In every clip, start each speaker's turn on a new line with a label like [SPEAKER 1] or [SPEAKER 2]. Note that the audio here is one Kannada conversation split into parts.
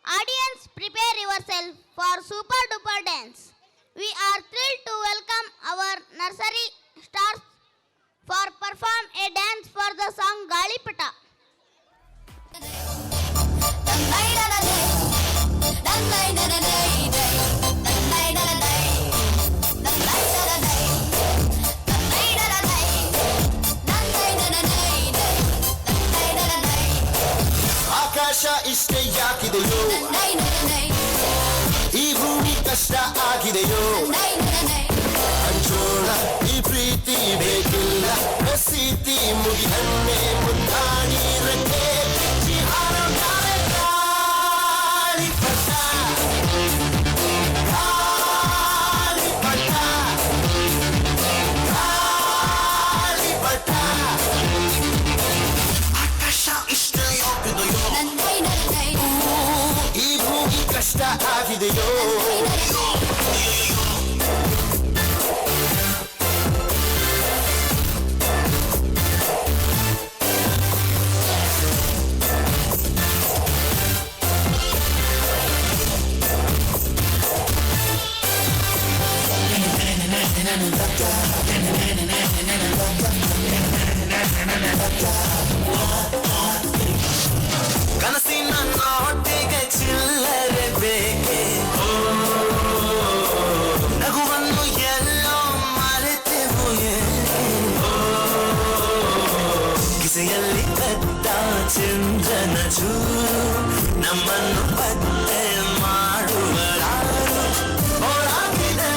[SPEAKER 1] Audience, prepare yourself for super duper dance. We are thrilled to welcome our nursery stars for perform a dance for the song Galipata.
[SPEAKER 2] ಆಕಾಶ ಇಷ್ಟೇ ಯಾಕಿದೆಯೋ ಈ ಭೂಮಿ ಕಷ್ಟ ಆಗಿದೆಯೋ ಹಂಚೋಣ ಈ ಪ್ರೀತಿ ಬೇಕಿಲ್ಲ ಪ್ರಸಿದ್ಧಿ ಮುಗಿದನ್ನೇ ಮುನ್ನಾಡಿ ರೆಕ್ಕೆ ಈ ಭೂಮಿ ಕಷ್ಟ ಆಗಿದೆಯೋ ಕನಸಿನ ನೋಟಿಗೆ ಚಿಲ್ಲರೆ ಬೇಕೆ ನಗುವನ್ನು ಎಲ್ಲೋ ಮರೆತೆವು ಕಿಸೆಯಲ್ಲಿ ಕದ್ದ ಚಂದ್ರನ ಚೂರು ನಮ್ಮನ್ನು ಪತ್ತೆ ಮಾಡುವರಾರು ಹೋರಾಗಿದೆ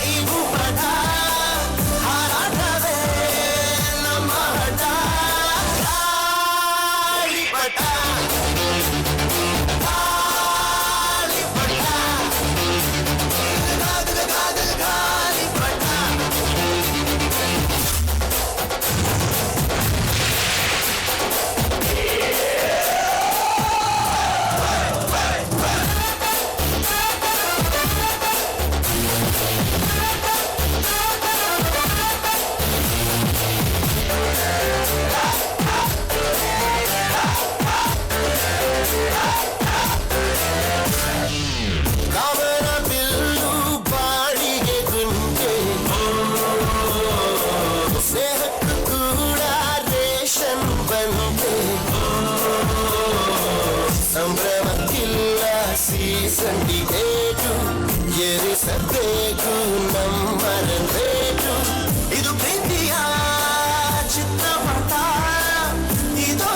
[SPEAKER 2] ಈ ಭೂಪಟ ಹಾರಾಟವೇ ನಮ್ಮ ಹಠ ಗಾಳಿಪಟ ಕವನ ಬಿಲ್ಲು ಬಾಡಿಗೆ ಗುಂಟೆ ಸ್ನೇಹಕ್ಕೂ ಕೂಡ ರೇಷನ್ ಬಂತೆ ಸಂಭ್ರಮಕ್ಕಿಲ್ಲ ಸೀಸಂಡಿ ಏಟು ಎರಿಸಬೇಕು ನಮ್ಮನ ರೇಟು ಇದು ಪ್ರೀತಿಯ ಚಿತ್ರಪಟ ಇದು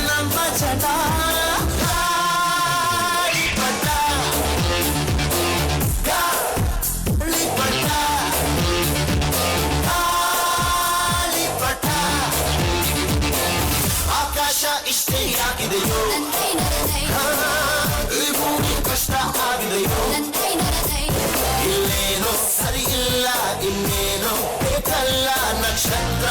[SPEAKER 2] ನಮ್ಮ ಚಟ ಆಕಾಶ ಇಷ್ಟೇ ಯಾಕಿದೆಯೋ ಈ ಭೂಮಿ ಕಷ್ಟ ಆಗಿದೆಯೋ ಇಲ್ಲೇನೋ ಸರಿ ಇಲ್ಲ ಇನ್ನೇನೋ ಬೇಕಲ್ಲ ನಕ್ಷತ್ರ